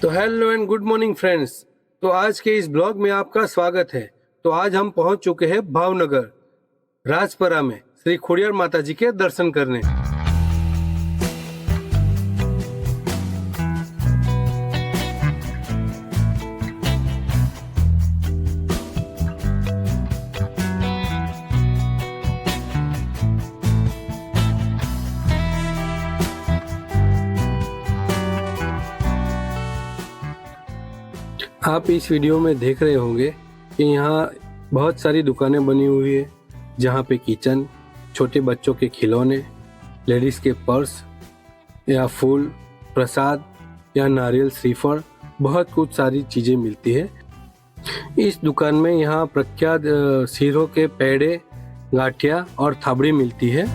तो hello and good morning friends. तो आज के इस ब्लॉग में आपका स्वागत है। तो आज हम पहुंच चुके हैं भावनगर राजपरा में श्री खोडियार माता जी के दर्शन करने। आप इस वीडियो में देख रहे होंगे कि यहाँ बहुत सारी दुकानें बनी हुई है, जहाँ पे किचन, छोटे बच्चों के खिलौने, लेडीज़ के पर्स या फूल, प्रसाद या नारियल श्रीफल, बहुत कुछ सारी चीज़ें मिलती है। इस दुकान में यहाँ प्रख्यात सीरों के पेड़े, गाठिया और थाबड़ी मिलती है।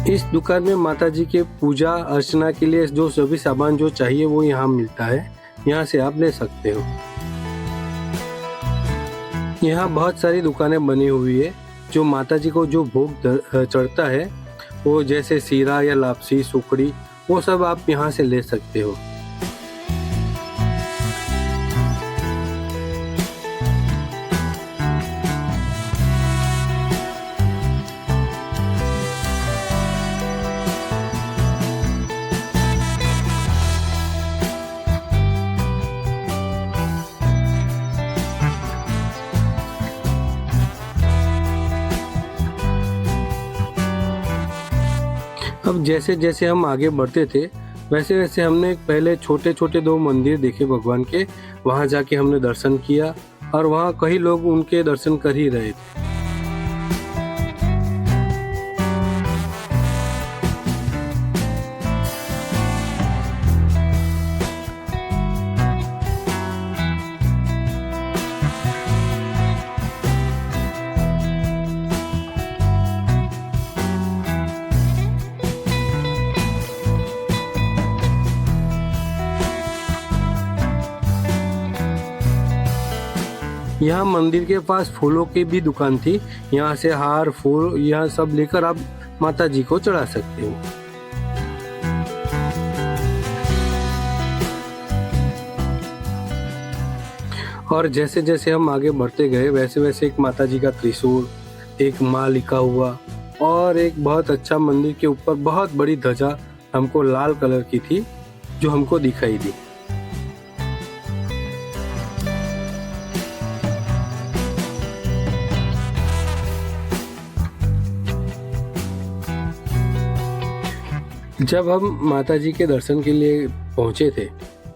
इस दुकान में माता जी के पूजा अर्चना के लिए जो सभी सामान जो चाहिए वो यहाँ मिलता है, यहाँ से आप ले सकते हो। यहाँ बहुत सारी दुकानें बनी हुई है, जो माता जी को जो भोग चढ़ता है वो जैसे सीरा या लापसी, सुखड़ी, वो सब आप यहाँ से ले सकते हो। अब जैसे जैसे हम आगे बढ़ते थे वैसे वैसे हमने पहले छोटे छोटे 2 मंदिर देखे भगवान के, वहाँ जाके हमने दर्शन किया और वहाँ कई लोग उनके दर्शन कर ही रहे थे। यहाँ मंदिर के पास फूलों की भी दुकान थी, यहाँ से हार, फूल, यह सब लेकर आप माता जी को चढ़ा सकते हो। और जैसे जैसे हम आगे बढ़ते गए वैसे वैसे एक माता जी का त्रिशूल, एक माँ लिखा हुआ और एक बहुत अच्छा मंदिर के ऊपर बहुत बड़ी ध्वजा हमको लाल कलर की थी जो हमको दिखाई दी। जब हम माता जी के दर्शन के लिए पहुंचे थे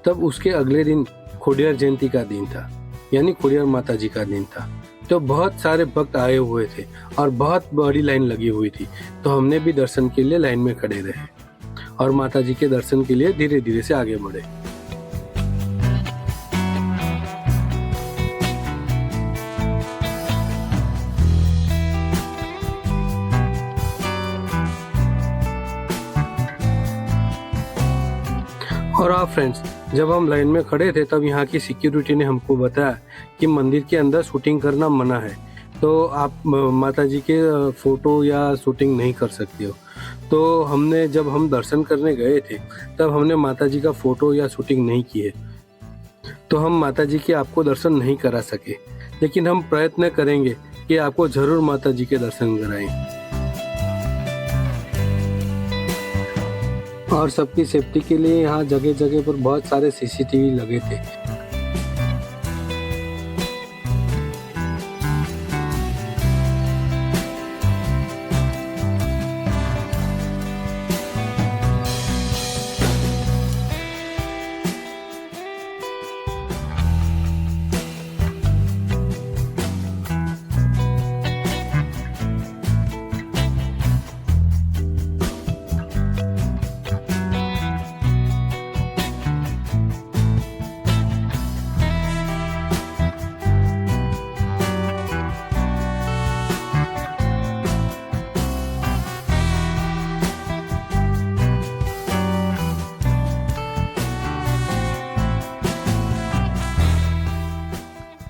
तब उसके अगले दिन खोडियार जयंती का दिन था, यानी खोडियार माता जी का दिन था। तो बहुत सारे भक्त आए हुए थे और बहुत बड़ी लाइन लगी हुई थी, तो हमने भी दर्शन के लिए लाइन में खड़े रहे और माता जी के दर्शन के लिए धीरे धीरे से आगे बढ़े। और आप फ्रेंड्स, जब हम लाइन में खड़े थे तब यहाँ की सिक्योरिटी ने हमको बताया कि मंदिर के अंदर शूटिंग करना मना है, तो आप माता जी के फोटो या शूटिंग नहीं कर सकते हो। तो जब हम दर्शन करने गए थे तब हमने माता जी का फोटो या शूटिंग नहीं की है, तो हम माता जी के आपको दर्शन नहीं करा सके, लेकिन हम प्रयत्न करेंगे कि आपको जरूर माता जी के दर्शन कराएं। और सबकी सेफ्टी के लिए यहाँ जगह जगह पर बहुत सारे सीसीटीवी लगे थे।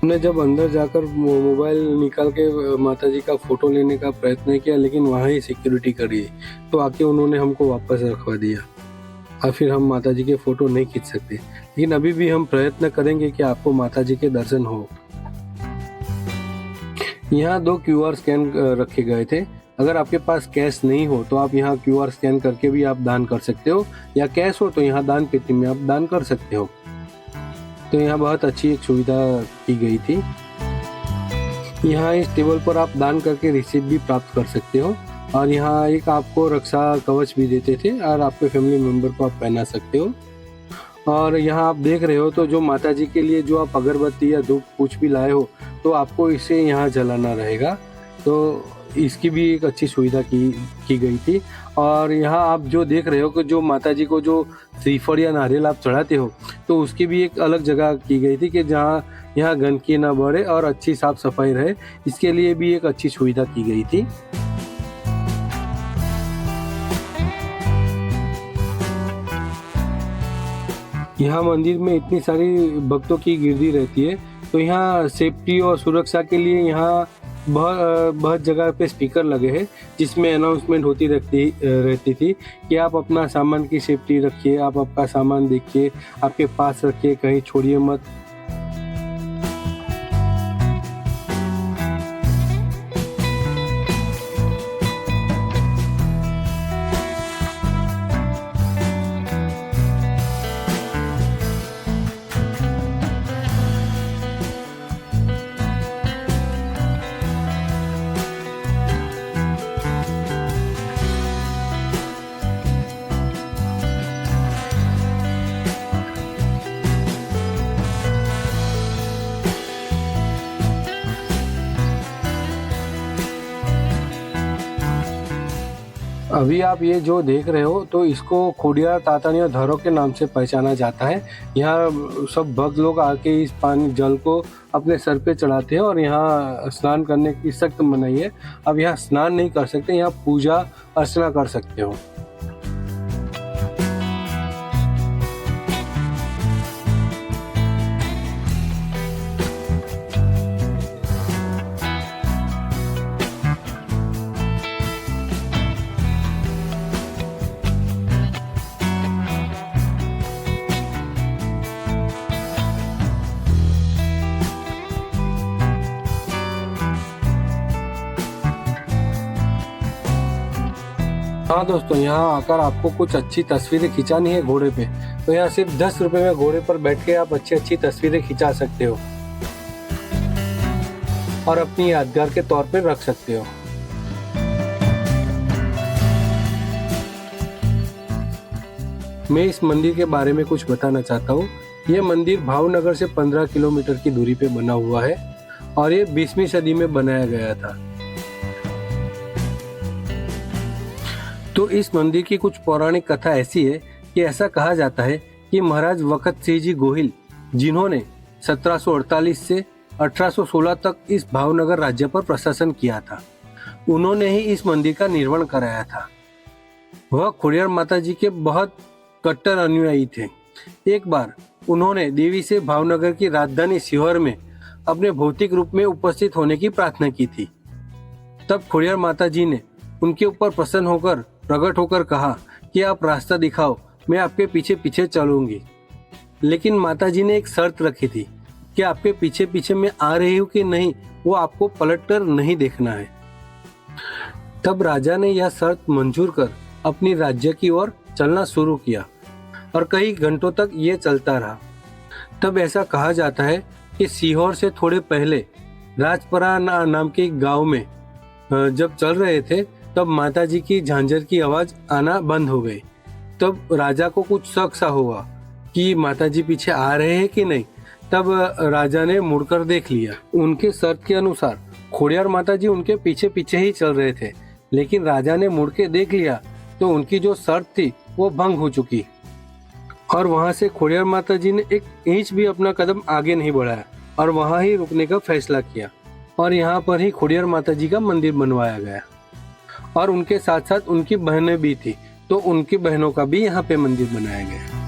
हमने जब अंदर जाकर मोबाइल निकाल के माता जी का फोटो लेने का प्रयत्न किया, लेकिन वहाँ ही सिक्योरिटी करी, तो आके उन्होंने हमको वापस रखवा दिया और फिर हम माता जी के फोटो नहीं खींच सकते। लेकिन अभी भी हम प्रयत्न करेंगे कि आपको माता जी के दर्शन हो। यहाँ 2 QR स्कैन रखे गए थे। अगर आपके पास कैश नहीं हो तो आप यहाँ QR स्कैन करके भी आप दान कर सकते हो, या कैश हो तो यहाँ दान पेटी में आप दान कर सकते हो। तो यहाँ बहुत अच्छी एक सुविधा की गई थी। यहाँ इस टेबल पर आप दान करके रिसीप्ट भी प्राप्त कर सकते हो, और यहाँ एक आपको रक्षा कवच भी देते थे और आपके फैमिली मेंबर को आप पहना सकते हो। और यहाँ आप देख रहे हो तो जो माता जी के लिए जो आप अगरबत्ती या धूप कुछ भी लाए हो तो आपको इसे यहाँ जलाना रहेगा। तो इसकी भी एक अच्छी सुविधा की गई थी। और यहाँ आप जो देख रहे हो कि जो माता जी को जो श्रीफल या नारियल आप चढ़ाते हो, तो उसकी भी एक अलग जगह की गई थी कि जहाँ यहाँ गंदगी ना बढ़े और अच्छी साफ सफाई रहे, इसके लिए भी एक अच्छी सुविधा की गई थी। यहाँ मंदिर में इतनी सारी भक्तों की गिरदी रहती है, तो यहाँ सेफ्टी और सुरक्षा के लिए यहाँ बहुत जगह पे स्पीकर लगे हैं, जिसमें अनाउंसमेंट होती रहती थी कि आप अपना सामान की सेफ्टी रखिए, आप आपका सामान देखिए, आपके पास रखिए, कहीं छोड़िए मत। अभी आप ये जो देख रहे हो तो इसको खोडियार तातानी और धरों के नाम से पहचाना जाता है। यहाँ सब भक्त लोग आके इस पानी जल को अपने सर पे चढ़ाते हैं, और यहाँ स्नान करने की सख्त मनाही है। अब यहाँ स्नान नहीं कर सकते, यहाँ पूजा अर्चना कर सकते हो। हाँ दोस्तों, यहाँ आकर आपको कुछ अच्छी तस्वीरें खिंचानी है घोड़े पे, तो यहाँ सिर्फ 10 रुपए में घोड़े पर बैठ के आप अच्छी तस्वीरें खिंचा सकते हो और अपनी यादगार के तौर पे रख सकते हो। मैं इस मंदिर के बारे में कुछ बताना चाहता हूँ। ये मंदिर भावनगर से 15 किलोमीटर की दूरी पे बना हुआ है, और ये 20वीं सदी में बनाया गया था। तो इस मंदिर की कुछ पौराणिक कथा ऐसी है कि ऐसा कहा जाता है कि महाराज वकत सिंह जी गोहिल, जिन्होंने 1748 से 1816 तक इस भावनगर राज्य पर प्रशासन किया था, उन्होंने ही इस मंदिर का निर्माण कराया था। वह खोडियार माता जी के बहुत कट्टर अनुयायी थे। एक बार उन्होंने देवी से भावनगर की राजधानी सीहोर में अपने भौतिक रूप में उपस्थित होने की प्रार्थना की थी। तब खोडियार माता जी ने उनके ऊपर प्रसन्न प्रकट होकर कहा कि आप रास्ता दिखाओ, मैं आपके पीछे पीछे चलूंगी। लेकिन माता जी ने एक शर्त रखी थी कि आपके पीछे पीछे मैं आ रही हूँ कि नहीं, वो आपको पलटकर नहीं देखना है। तब राजा ने यह शर्त मंजूर कर अपनी राज्य की ओर चलना शुरू किया, और कई घंटों तक ये चलता रहा। तब ऐसा कहा जाता है कि सीहोर से थोड़े पहले राजपरा नाम के एक गाँव में जब चल रहे थे, तब माता जी की झांझर की आवाज आना बंद हो गई। तब राजा को कुछ शक सा हुआ कि माता जी पीछे आ रहे हैं कि नहीं। तब राजा ने मुड़कर देख लिया। उनके शर्त के अनुसार खोडियार माता जी उनके पीछे पीछे ही चल रहे थे, लेकिन राजा ने मुड़ के देख लिया तो उनकी जो शर्त थी वो भंग हो चुकी, और वहां से खोडियार माता जी ने एक इंच भी अपना कदम आगे नहीं बढ़ाया और वहां ही रुकने का फैसला किया। और यहाँ पर ही खोडियार माता जी का मंदिर बनवाया गया, और उनके साथ साथ उनकी बहनें भी थी, तो उनकी बहनों का भी यहाँ पे मंदिर बनाया गया।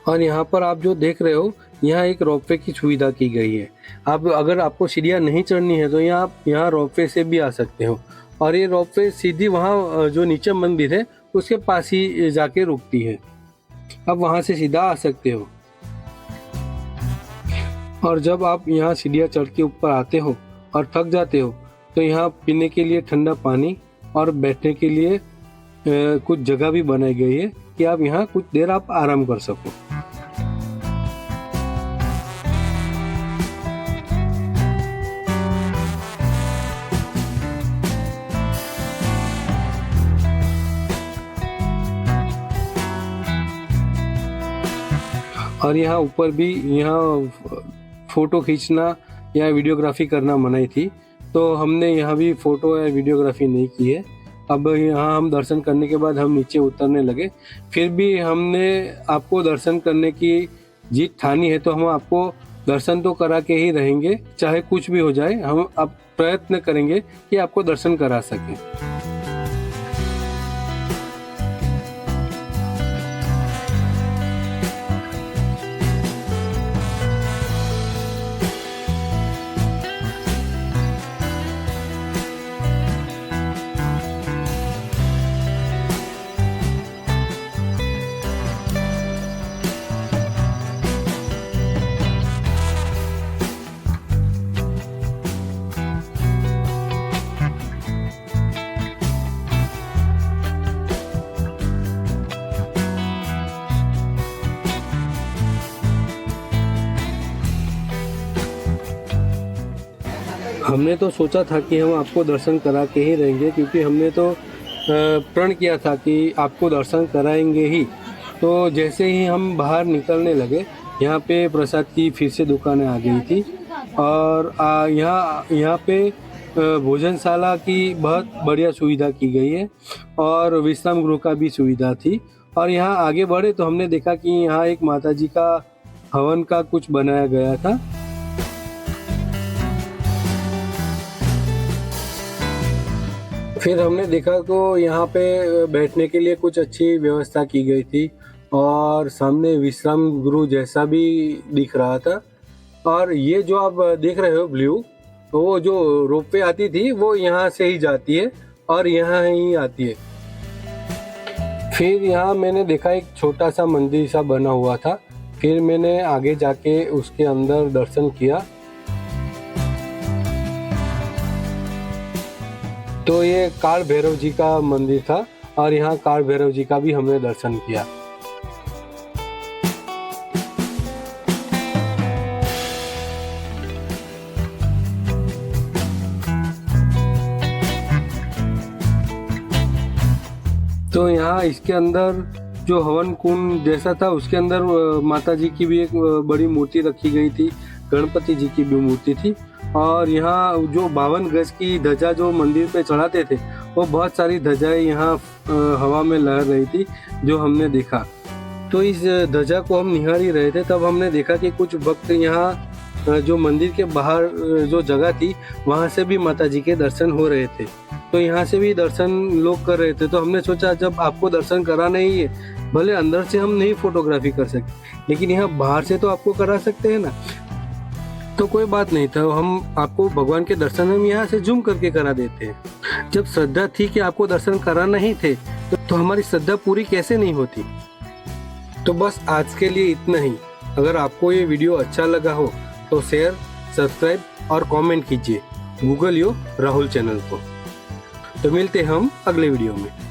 और यहाँ पर आप जो देख रहे हो यहाँ एक रोपवे की सुविधा की गई है। आप अगर आपको सीढ़ियाँ नहीं चढ़नी है तो आप यहाँ रोपवे से भी आ सकते हो, और ये रोपवे सीधी वहाँ जो नीचे मंदिर है उसके पास ही जाके रुकती है। आप वहाँ से सीधा आ सकते हो। और जब आप यहाँ सीढ़ियाँ चढ़ के ऊपर आते हो और थक जाते हो तो यहाँ पीने के लिए ठंडा पानी और बैठने के लिए कुछ जगह भी बनाई गई है कि आप यहाँ कुछ देर आप आराम कर सको। और यहाँ ऊपर भी यहाँ फ़ोटो खींचना या वीडियोग्राफी करना मनाही थी, तो हमने यहाँ भी फ़ोटो या वीडियोग्राफी नहीं की है। अब यहाँ हम दर्शन करने के बाद हम नीचे उतरने लगे। फिर भी हमने आपको दर्शन करने की जिद ठानी है, तो हम आपको दर्शन तो करा के ही रहेंगे, चाहे कुछ भी हो जाए। हम अब प्रयत्न करेंगे कि आपको दर्शन करा सकें। हमने तो सोचा था कि हम आपको दर्शन करा के ही रहेंगे, क्योंकि हमने तो प्रण किया था कि आपको दर्शन कराएंगे ही। तो जैसे ही हम बाहर निकलने लगे, यहाँ पे प्रसाद की फिर से दुकानें आ गई थी, और यहाँ पे भोजनशाला की बहुत बढ़िया सुविधा की गई है, और विश्राम गृह का भी सुविधा थी। और यहाँ आगे बढ़े तो हमने देखा कि यहाँ एक माताजी का हवन का कुछ बनाया गया था। फिर हमने देखा तो यहाँ पे बैठने के लिए कुछ अच्छी व्यवस्था की गई थी, और सामने विश्राम गृह जैसा भी दिख रहा था। और ये जो आप देख रहे हो ब्लू, तो वो जो रोपवे आती थी वो यहाँ से ही जाती है और यहाँ ही आती है। फिर यहाँ मैंने देखा एक छोटा सा मंदिर सा बना हुआ था। फिर मैंने आगे जाके उसके अंदर दर्शन किया। तो ये काल भैरव जी का मंदिर था, और यहाँ काल भैरव जी का भी हमने दर्शन किया। तो यहाँ इसके अंदर जो हवन कुंड जैसा था, उसके अंदर माता जी की भी एक बड़ी मूर्ति रखी गई थी, गणपति जी की भी मूर्ति थी। और यहाँ जो 52 गज की ध्वजा जो मंदिर पे चढ़ाते थे, वो बहुत सारी ध्वजाएं यहाँ हवा में लहर रही थी, जो हमने देखा। तो इस ध्वजा को हम निहार ही रहे थे, तब हमने देखा कि कुछ भक्त यहाँ जो मंदिर के बाहर जो जगह थी, वहाँ से भी माता जी के दर्शन हो रहे थे। तो यहाँ से भी दर्शन लोग कर रहे थे। तो हमने सोचा जब आपको दर्शन कराना ही है, भले अंदर से हम नहीं फोटोग्राफी कर सकते, लेकिन यहाँ बाहर से तो आपको करा सकते हैं ना। तो कोई बात नहीं था, हम आपको भगवान के दर्शन हम यहाँ से जूम करके करा देते हैं। जब श्रद्धा थी कि आपको दर्शन कराना ही थे, तो हमारी श्रद्धा पूरी कैसे नहीं होती। तो बस आज के लिए इतना ही। अगर आपको ये वीडियो अच्छा लगा हो तो शेयर, सब्सक्राइब और कमेंट कीजिए गूगल यो राहुल चैनल को। तो मिलते हैं हम अगले वीडियो में।